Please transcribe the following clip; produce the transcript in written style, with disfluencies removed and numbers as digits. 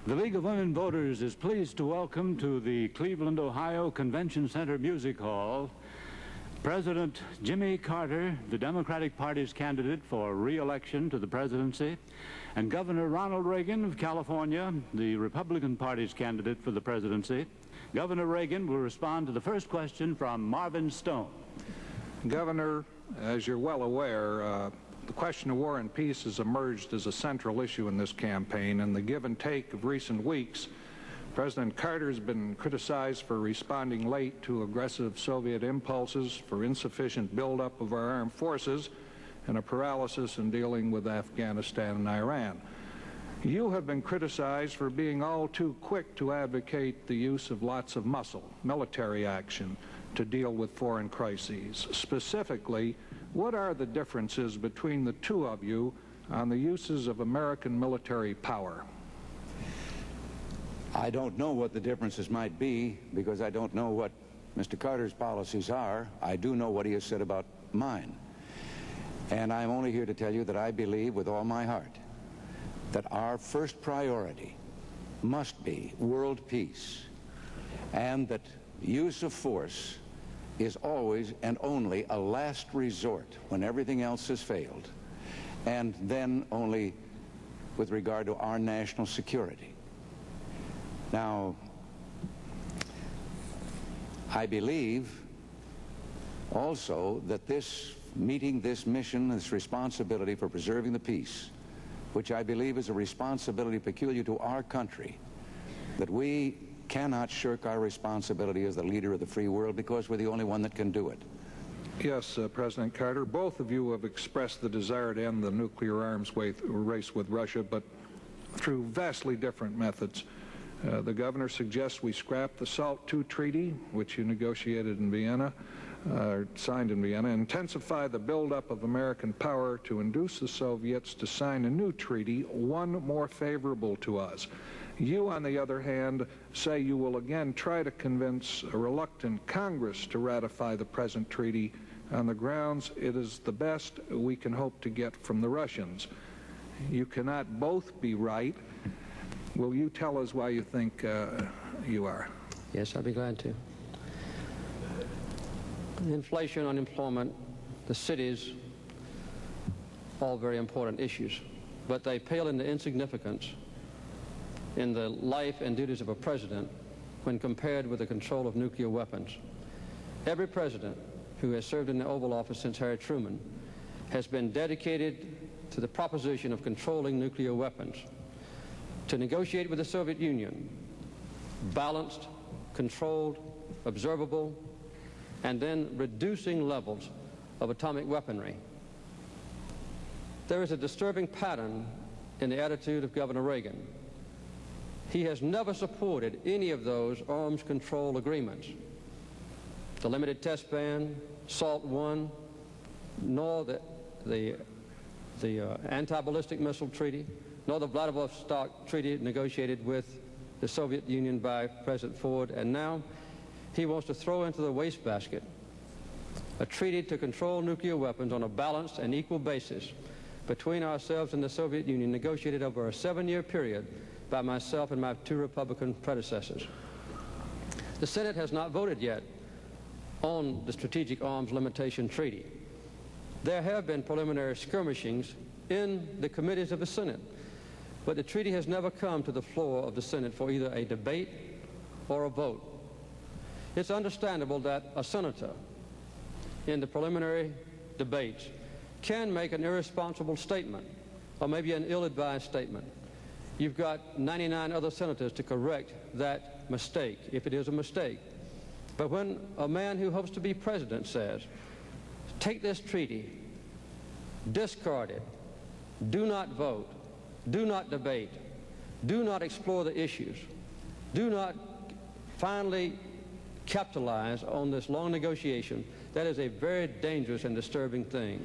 The League of Women Voters is pleased to welcome to the Cleveland, Ohio Convention Center Music Hall President Jimmy Carter, the Democratic Party's candidate for re-election to the presidency, and Governor Ronald Reagan of California, the Republican Party's candidate for the presidency. Governor Reagan will respond to the first question from Marvin Stone. Governor, as you're well aware, the question of war and peace has emerged as a central issue in this campaign. In the give and take of recent weeks, President Carter has been criticized for responding late to aggressive Soviet impulses, for insufficient buildup of our armed forces, and a paralysis in dealing with Afghanistan and Iran. You have been criticized for being all too quick to advocate the use of lots of muscle, military action, to deal with foreign crises. Specifically, what are the differences between the two of you on the uses of American military power? I don't know what the differences might be because I don't know what Mr. Carter's policies are. I do know what he has said about mine. And I'm only here to tell you that I believe with all my heart that our first priority must be world peace, and that use of force is always and only a last resort when everything else has failed, and then only with regard to our national security. Now, I believe also that meeting this mission, this responsibility for preserving the peace, which I believe is a responsibility peculiar to our country, that we cannot shirk our responsibility as the leader of the free world because we're the only one that can do it. Yes, President Carter, both of you have expressed the desire to end the nuclear arms race with Russia, but through vastly different methods. The governor suggests we scrap the SALT II treaty, which you negotiated in Vienna, signed in Vienna, intensify the buildup of American power to induce the Soviets to sign a new treaty, one more favorable to us. You, on the other hand, say you will again try to convince a reluctant Congress to ratify the present treaty on the grounds it is the best we can hope to get from the Russians. You cannot both be right. Will you tell us why you think you are? Yes, I'd be glad to. Inflation, unemployment, the cities, all very important issues, but they pale into insignificance in the life and duties of a president when compared with the control of nuclear weapons. Every president who has served in the Oval Office since Harry Truman has been dedicated to the proposition of controlling nuclear weapons, to negotiate with the Soviet Union, balanced, controlled, observable, and then reducing levels of atomic weaponry. There is a disturbing pattern in the attitude of Governor Reagan. He has never supported any of those arms control agreements. The limited test ban, SALT I, nor the anti-ballistic missile treaty, nor the Vladivostok treaty negotiated with the Soviet Union by President Ford, and now he wants to throw into the wastebasket a treaty to control nuclear weapons on a balanced and equal basis between ourselves and the Soviet Union, negotiated over a 7-year period by myself and my 2 Republican predecessors. The Senate has not voted yet on the Strategic Arms Limitation Treaty. There have been preliminary skirmishings in the committees of the Senate, but the treaty has never come to the floor of the Senate for either a debate or a vote. It's understandable that a senator in the preliminary debates can make an irresponsible statement or maybe an ill-advised statement. You've got 99 other senators to correct that mistake, if it is a mistake. But when a man who hopes to be president says, take this treaty, discard it, do not vote, do not debate, do not explore the issues, do not finally capitalize on this long negotiation, that is a very dangerous and disturbing thing.